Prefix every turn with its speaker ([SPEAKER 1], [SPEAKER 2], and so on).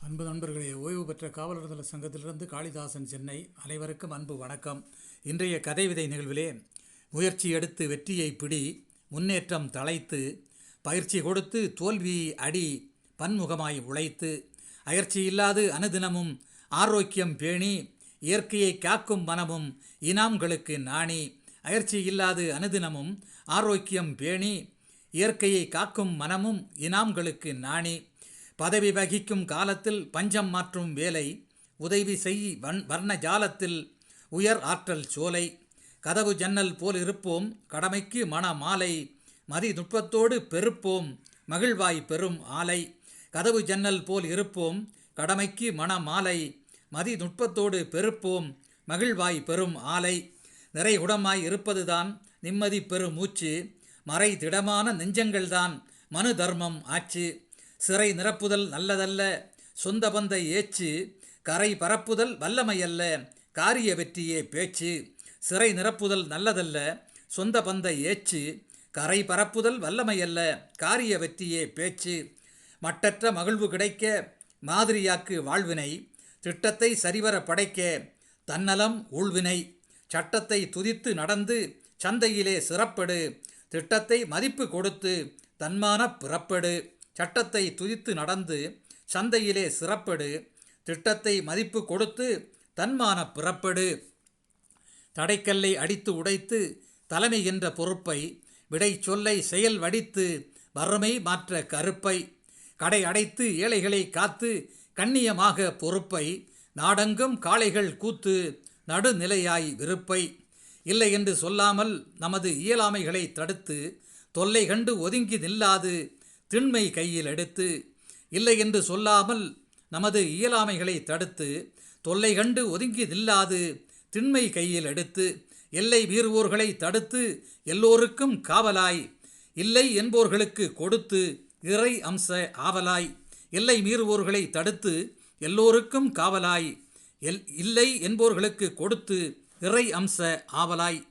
[SPEAKER 1] அன்பு நண்பர்களே, ஓய்வு பெற்ற காவலர் நல சங்கத்திலிருந்து காளிதாசன், சென்னை. அனைவருக்கும் அன்பு வணக்கம். இன்றைய கதை விதை நிகழ்விலே, முயற்சி எடுத்து வெற்றியை பிடி, முன்னேற்றம் தழைத்து, பயிற்சி கொடுத்து தோல்வி அடி, பன்முகமாய் உழைத்து, அயற்சி இல்லாது அனுதினமும் ஆரோக்கியம் பேணி, இயற்கையை காக்கும் மனமும் இனாம்களுக்கு நாணி. அயற்சி இல்லாது அனுதினமும் ஆரோக்கியம் பேணி, இயற்கையை காக்கும் மனமும் இனாம்களுக்கு நாணி. பதவி வகிக்கும் காலத்தில் பஞ்சம் மாற்றும் வேலை, உதவி செய் வர்ண ஜாலத்தில் உயர் ஆற்றல் சோலை. கதவு ஜன்னல் போல் இருப்போம், கடமைக்கு மன மாலை, மதி நுட்பத்தோடு பெருப்போம், மகிழ்வாய் பெரும் ஆலை. கதவு ஜன்னல் போல் இருப்போம், கடமைக்கு மன மாலை, மதி நுட்பத்தோடு பெருப்போம், மகிழ்வாய் பெரும் ஆலை. நிறைகுடமாய் இருப்பதுதான் நிம்மதி பெரு மூச்சு, மறை திடமான நெஞ்சங்கள்தான் மனு தர்மம் ஆச்சு. சிறை நிரப்புதல் நல்லதல்ல, சொந்த பந்தை ஏச்சு, கரை பரப்புதல் வல்லமையல்ல, காரிய வெற்றியே பேச்சு. சிறை நிரப்புதல் நல்லதல்ல, சொந்த பந்தை ஏச்சு, கரை பரப்புதல் வல்லமையல்ல, காரிய வெற்றியே பேச்சு. மட்டற்ற மகிழ்வு கிடைக்க மாதிரியாக்கு வாழ்வினை, திட்டத்தை சரிவர படைக்க தன்னலம் ஊழ்வினை. சட்டத்தை துதித்து நடந்து சந்தையிலே சிறப்படு, திட்டத்தை மதிப்பு கொடுத்து தன்மான பிறப்படு. சட்டத்தை துதித்து நடந்து சந்தையிலே சிறப்படு, திட்டத்தை மதிப்பு கொடுத்து தன்மான பிறப்படு. தடைக்கல்லை அடித்து உடைத்து தலைமை என்ற பொறுப்பை, விடை சொல்லை செயல் வடித்து வறுமை மாற்ற கருப்பை. கடை அடைத்து ஏழைகளை காத்து கண்ணியமாக பொறுப்பை, நாடெங்கும் காளைகள் கூத்து நடுநிலையாய் விருப்பை. இல்லை என்று சொல்லாமல் நமது இயலாமைகளை தடுத்து, தொல்லை கண்டு ஒதுங்கி நில்லாது திண்மை கையில் எடுத்து. இல்லை என்று சொல்லாமல் நமது இயலாமைகளை தடுத்து, தொல்லை கண்டு ஒதுங்கி நில்லாது திண்மை கையில் எடுத்து. எல்லை மீறுவோர்களை தடுத்து எல்லோருக்கும் காவலாய், இல்லை என்போர்களுக்கு கொடுத்து இறை அம்ச ஆவலாய். எல்லை மீறுவோர்களை தடுத்து எல்லோருக்கும் காவலாய், இல்லை என்போர்களுக்கு கொடுத்து இறை அம்ச ஆவலாய்.